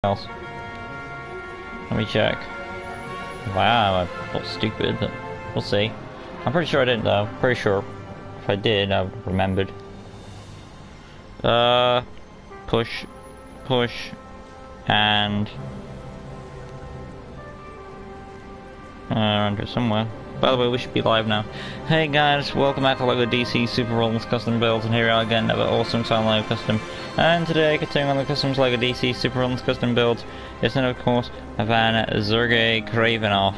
else. Let me check. Wow, I felt stupid, but we'll see. I'm pretty sure I didn't though. Pretty sure. If I did, I would have remembered. Push, push, and around here somewhere. By the way, we should be live now. Hey guys, welcome back to LEGO DC Super Rollins Custom Builds, and here we are again, another awesome style live custom. And today, continuing on the customs LEGO DC Super Rollins Custom Builds, is then of course Van Sergai Kravinoff,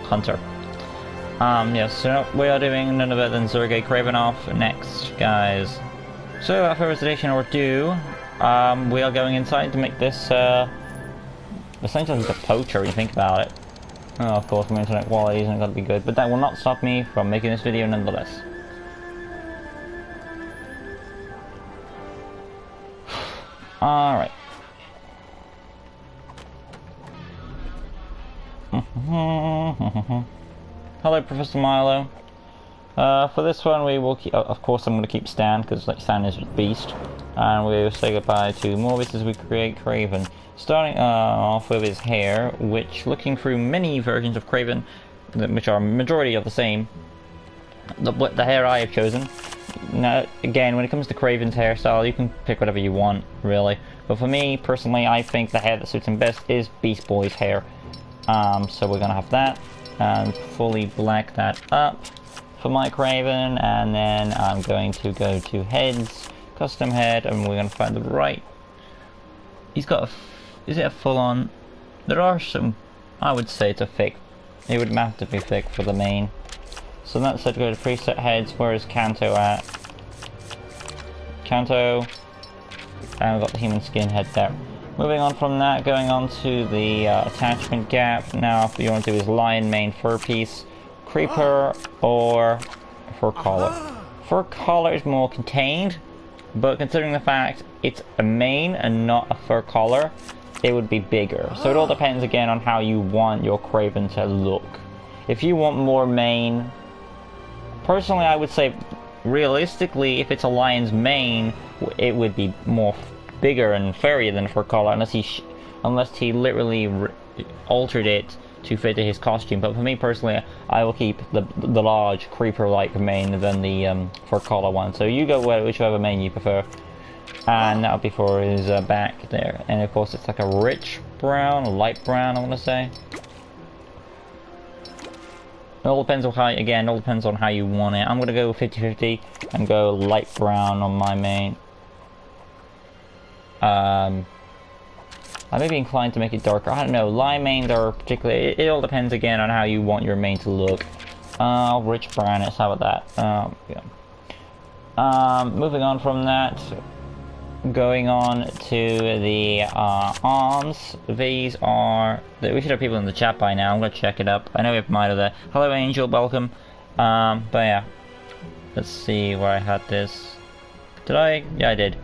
Hunter. Yes, so we are doing none other than Sergai Kravinoff next, guys. So without further ado, we are going inside to make this, essentially like a poacher when you think about it. Oh, of course, my internet quality isn't going to be good, but that will not stop me from making this video nonetheless. Alright. Hello, Professor Milo. For this one, we will keep, of course, I'm going to keep Stan, because like, Stan is a beast. And we will say goodbye to Morbius as we create Kraven. Starting off with his hair, which, looking through many versions of Kraven, which are majority of the same, the hair I have chosen. Now, again, when it comes to Kraven's hairstyle, you can pick whatever you want, really. But for me, personally, I think the hair that suits him best is Beast Boy's hair. So we're gonna have that, and fully black that up for my Kraven, and then I'm going to go to heads, custom head, and we're gonna find the right. He's got a. Is it a full-on? There are some. I would say it's a thick. It would have to be thick for the main. So that's it. Go to preset heads. Where is Kanto at? Kanto. And we've got the human skin head there. Moving on from that, going on to the attachment gap. Now, if you want to do is lion mane fur piece, creeper, or fur collar. Fur collar is more contained, but considering the fact it's a mane and not a fur collar, it would be bigger. So it all depends again on how you want your Kraven to look. If you want more mane, personally I would say realistically if it's a lion's mane, it would be more bigger and furrier than a fur collar unless he literally altered it to fit his costume. But for me personally, I will keep the large creeper-like mane than the fur collar one. So you go whichever mane you prefer. And that'll be for his back there. And of course it's like a rich brown, light brown I want to say. It all depends on how, again, it all depends on how you want it. I'm going to go 50-50 and go light brown on my main. I may be inclined to make it darker. I don't know. Lime mains are particularly. It all depends again on how you want your main to look. Rich brown. Let's have that. Yeah. Moving on from that, going on to the arms. These are. We should have people in the chat by now. I'm gonna check it up. I know we have Milo there. Hello, Angel. Welcome. But yeah. Let's see where I had this. Did I? Yeah, I did.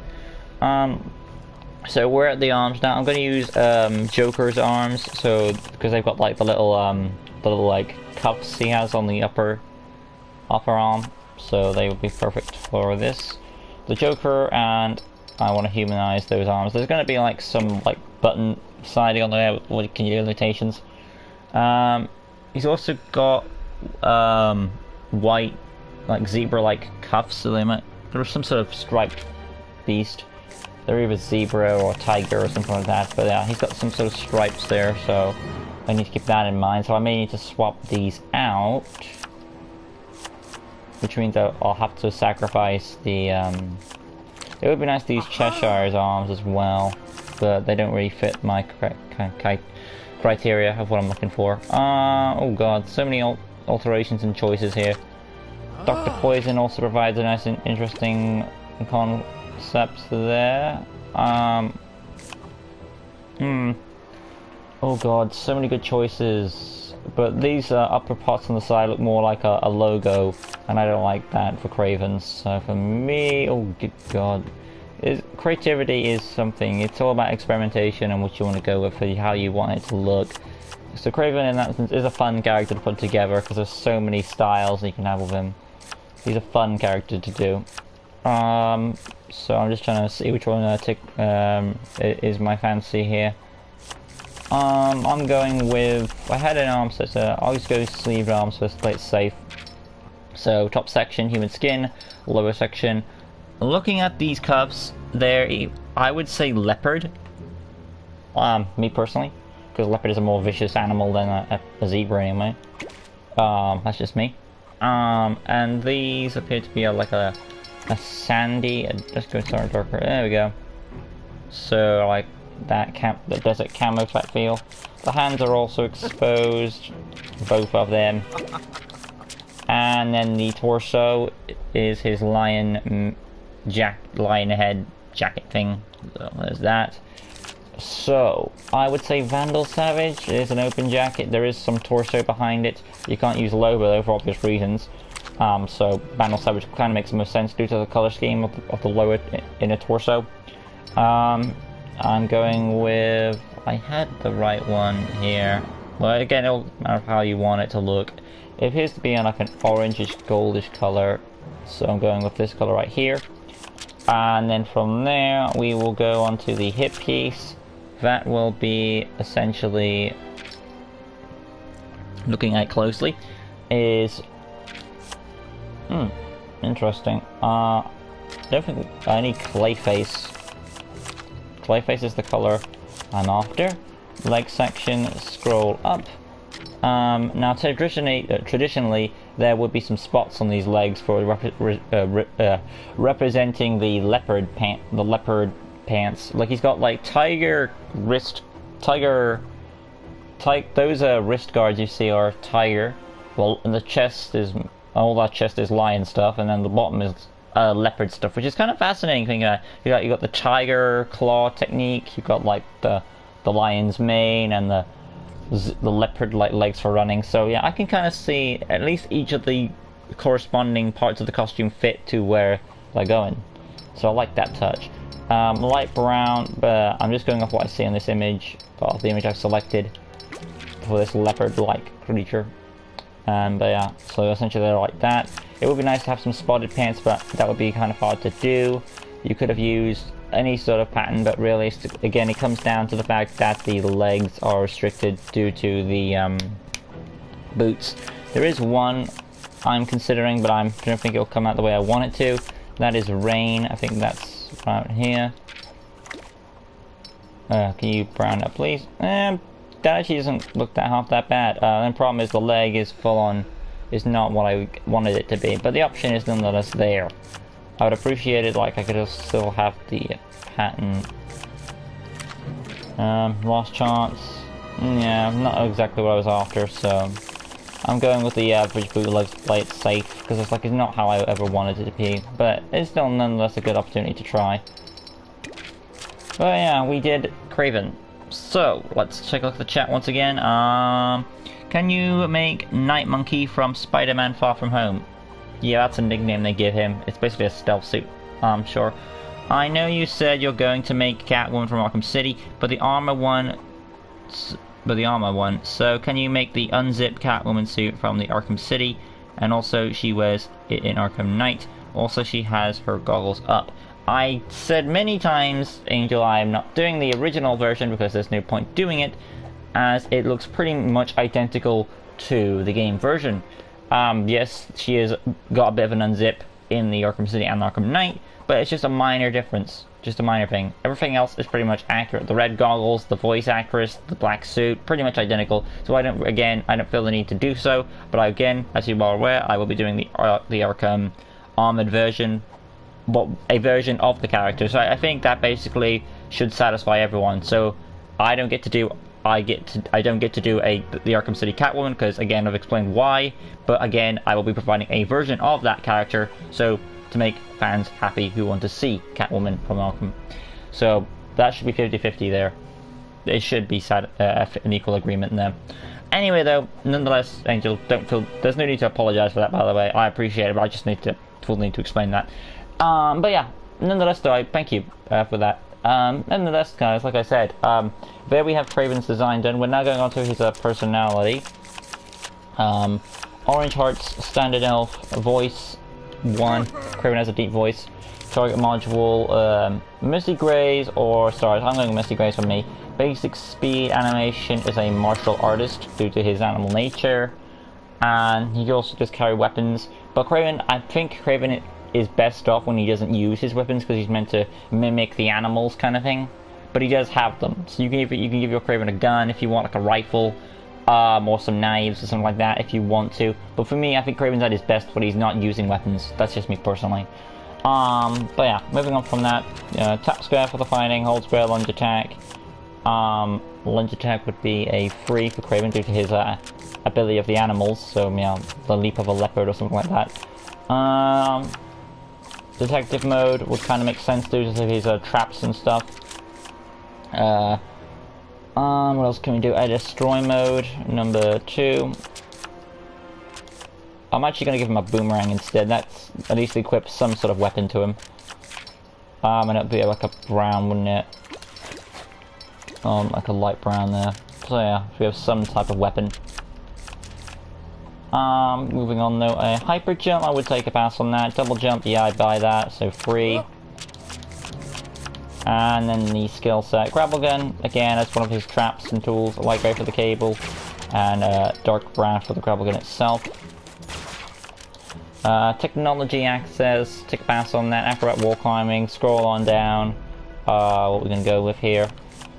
So we're at the arms now. I'm going to use Joker's arms, so because they've got like the little like cuffs he has on the upper arm, so they would be perfect for this. The Joker, and I want to humanize those arms. There's going to be like some like button siding on there with like limitations. He's also got white like zebra-like cuffs, so there's some sort of striped beast. They're either zebra or tiger or something like that, but yeah, he's got some sort of stripes there, so I need to keep that in mind. So I may need to swap these out, which means that I'll have to sacrifice the. It would be nice to use Cheshire's arms as well, but they don't really fit my criteria of what I'm looking for. Oh god, so many alterations and choices here. Dr. Poison also provides a nice and interesting concepts there. Oh god, so many good choices, but these upper parts on the side look more like a logo, and I don't like that for Kravens. So for me, oh good god, creativity is something. It's all about experimentation and what you want to go with, how you want it to look. So Kraven in that sense is a fun character to put together because there's so many styles you can have with him. He's a fun character to do. So I'm just trying to see which one is my fancy here. I'm going with, I had an arm set, so I'll just go sleeved arms first to play it safe. So top section, human skin, lower section. Looking at these cuffs, they're, I would say leopard. Me personally, because leopard is a more vicious animal than a zebra anyway. That's just me. And these appear to be like a sandy, let's go start darker, there we go. So like that the desert camo type feel. The hands are also exposed, both of them. And then the torso is his lion head jacket thing. So there's that. So I would say Vandal Savage is an open jacket. There is some torso behind it. You can't use logo though for obvious reasons. So Vandal Savage kind of makes the most sense due to the color scheme of the lower inner torso. I'm going with, I had the right one here. Well, again, it'll matter how you want it to look. It appears to be in like an orangish, goldish color. So I'm going with this color right here. And then from there, we will go on to the hip piece. That will be essentially, looking at it closely, is interesting. I don't think I need Clayface. Clayface is the color I'm after. Leg section, scroll up. Now traditionally there would be some spots on these legs for representing the leopard pants. Like he's got like those wrist guards you see are tiger. Well, and the chest is, all that chest is lion stuff, and then the bottom is leopard stuff, which is kind of fascinating. Thinking you got the tiger claw technique, you've got like the lion's mane and the leopard like legs for running. So yeah, I can kind of see at least each of the corresponding parts of the costume fit to where they're going. So I like that touch. Light brown, but I'm just going off what I see on this image, off the image I've selected for this leopard-like creature. But yeah, so essentially they're like that. It would be nice to have some spotted pants, but that would be kind of hard to do. You could have used any sort of pattern, but really, again, it comes down to the fact that the legs are restricted due to the boots. There is one I'm considering, but I don't think it'll come out the way I want it to. That is rain. I think that's right here. Can you brown up, please? That actually doesn't look half that bad. The problem is the leg is full on, is not what I wanted it to be, but the option is nonetheless there. I would appreciate it, like I could still have the pattern. Lost chance. Yeah, not exactly what I was after, so I'm going with the average bootleg to play it safe, because it's not how I ever wanted it to be, but it's still nonetheless a good opportunity to try. But yeah, we did Kraven. So, let's take a look at the chat once again. Can you make Night Monkey from Spider-Man Far From Home? Yeah, that's a nickname they give him. It's basically a stealth suit, I'm sure. I know you said you're going to make Catwoman from Arkham City, but the armor one... So can you make the unzipped Catwoman suit from the Arkham City? And also, she wears it in Arkham Knight. Also, she has her goggles up. I said many times, Angel, I'm not doing the original version because there's no point doing it, as it looks pretty much identical to the game version. Yes, she has got a bit of an unzip in the Arkham City and Arkham Knight, but it's just a minor difference, just a minor thing. Everything else is pretty much accurate. The red goggles, the voice actress, the black suit, pretty much identical. So I don't feel the need to do so. But again, as you are aware, I will be doing the Arkham armored version, but a version of the character. So I think that basically should satisfy everyone. So I don't get to do the Arkham City Catwoman, because again I've explained why, but again I will be providing a version of that character, so to make fans happy who want to see Catwoman from Arkham. So that should be 50-50 there. It should be an equal agreement in there. Anyway though, nonetheless, Angel, there's no need to apologize for that, by the way. I appreciate it, but I just need to explain that. But yeah, nonetheless though, I thank you for that. Nonetheless, guys, like I said, there we have Kraven's design done. We're now going on to his personality. Orange Hearts, Standard Elf, voice 1. Kraven has a deep voice. target module, Misty Grays or Stars. I'm going with Misty Grays for me. Basic speed animation is a martial artist due to his animal nature. And he can also just carry weapons. But Kraven, I think Kraven is best off when he doesn't use his weapons because he's meant to mimic the animals kind of thing. But he does have them. So you can give your Kraven a gun if you want, like a rifle. Or some knives or something like that if you want to. But for me, I think Kraven's at his best when he's not using weapons. That's just me personally. But yeah, moving on from that, tap square for the fighting, hold square, lunge attack. Lunge attack would be a free for Kraven due to his ability of the animals, so the leap of a leopard or something like that. Detective mode would kind of make sense due to his traps and stuff. What else can we do? Destroy mode, number 2. I'm actually going to give him a boomerang instead. That's at least equip some sort of weapon to him. And it'd be like a brown, wouldn't it? Like a light brown there. So yeah, we have some type of weapon. Moving on though, a hyper jump, I would take a pass on that. Double jump, yeah, I'd buy that, so free. And then the skill set, grapple gun, again, that's one of his traps and tools. Light gray for the cable, and dark brown for the grapple gun itself. Technology access, take a pass on that. Acrobat wall climbing, scroll on down. What we're gonna go with here.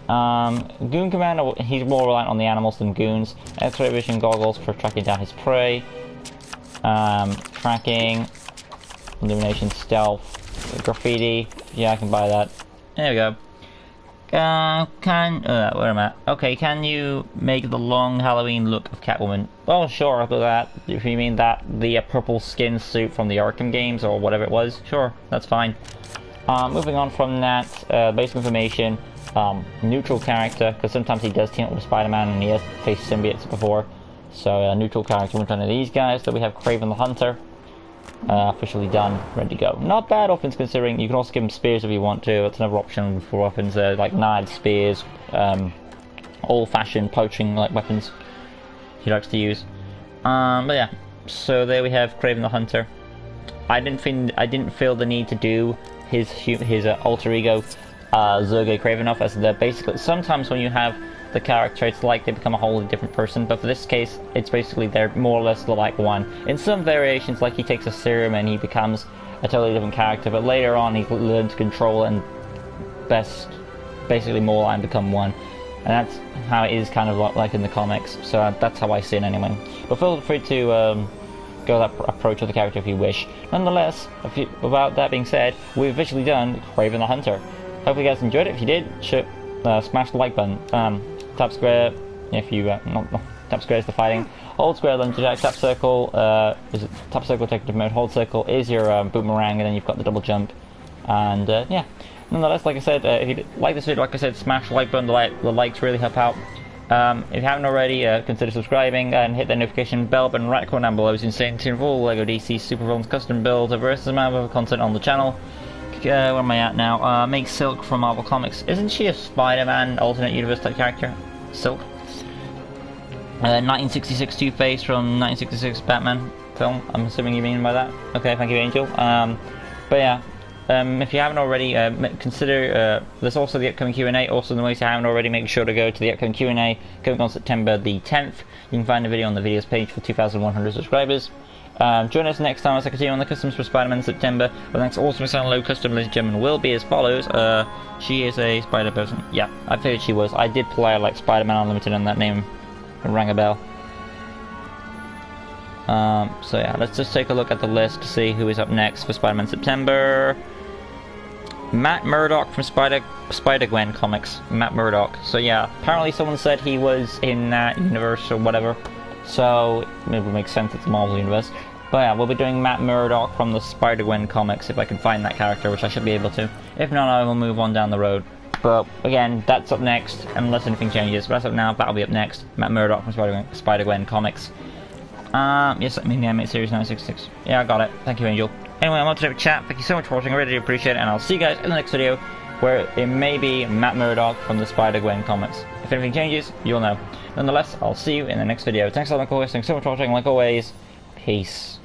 Goon Commander, he's more reliant on the animals than goons. X-ray vision goggles for tracking down his prey. Tracking, illumination, stealth, graffiti. Yeah, I can buy that. There we go. Where am I? Okay, can you make the long Halloween look of Catwoman? Oh, sure, I'll do that. If you mean that, the purple skin suit from the Arkham games, or whatever it was, sure, that's fine. Moving on from that, basic information, neutral character, because sometimes he does team up with Spider-Man and he has faced symbiotes before. So, neutral character in front of these guys. So we have Kraven the Hunter. Officially done, ready to go. Not bad options considering. You can also give him spears if you want to. That's another option for weapons, like knives, spears, old-fashioned poaching like weapons he likes to use. But yeah, so there we have Kraven the Hunter. I didn't feel the need to do his alter ego, Sergai Kravinoff, as the basically sometimes when you have the character, it's like they become a wholly different person, but for this case, it's basically they're more or less like one. In some variations, like he takes a serum and he becomes a totally different character, but later on he learns to control and basically more and become one. And that's how it is kind of like in the comics, so that's how I see it anyway. But feel free to go that approach with the character if you wish. Nonetheless, without that being said, we've officially done Kraven the Hunter. Hope you guys enjoyed it. If you did, smash the like button. Tap square if you tap square is the fighting. Hold square lunge attack. Tap circle tap circle detective mode. Hold circle is your boomerang, and then you've got the double jump. And yeah. Nonetheless, like I said, if you like this video, like I said, smash the like button. The likes really help out. If you haven't already, consider subscribing and hit the notification bell button right corner down below. It's insane to all LEGO DC Supervillains custom builds, a versus amount of content on the channel. Where am I at now? Make Silk from Marvel Comics. Isn't she a Spider-Man alternate universe type character? Silk. 1966 Two-Face from 1966 Batman film. I'm assuming you mean by that. Okay, thank you, Angel. But yeah, if you haven't already, consider. There's also the upcoming Q&A. Also, in the ways you haven't already, make sure to go to the upcoming Q&A going on September the 10th. You can find the video on the videos page for 2,100 subscribers. Join us next time as I continue on the customs for Spider-Man in September. The next awesome standalone custom, ladies and gentlemen, will be as follows. She is a spider person. Yeah, I figured she was. I did play like Spider-Man Unlimited and that name rang a bell. So yeah, let's just take a look at the list to see who is up next for Spider-Man September. Matt Murdock from Spider-Gwen comics. Matt Murdock. So yeah, apparently someone said he was in that universe or whatever. So it would make sense, it's the Marvel Universe. But yeah, we'll be doing Matt Murdock from the Spider-Gwen comics if I can find that character, which I should be able to. If not, I will move on down the road. But again, that's up next, unless anything changes. But as of now, that'll be up next. Matt Murdock from Spider-Gwen comics. Yes, I mean the animated series 966. Yeah, I got it. Thank you, Angel. Anyway, I'm Untitled Chapter. Thank you so much for watching. I really do appreciate it, and I'll see you guys in the next video, where it may be Matt Murdock from the Spider-Gwen comics. If anything changes, you'll know. Nonetheless, I'll see you in the next video. Thanks a lot, like always. Thanks so much for watching. Like always, peace.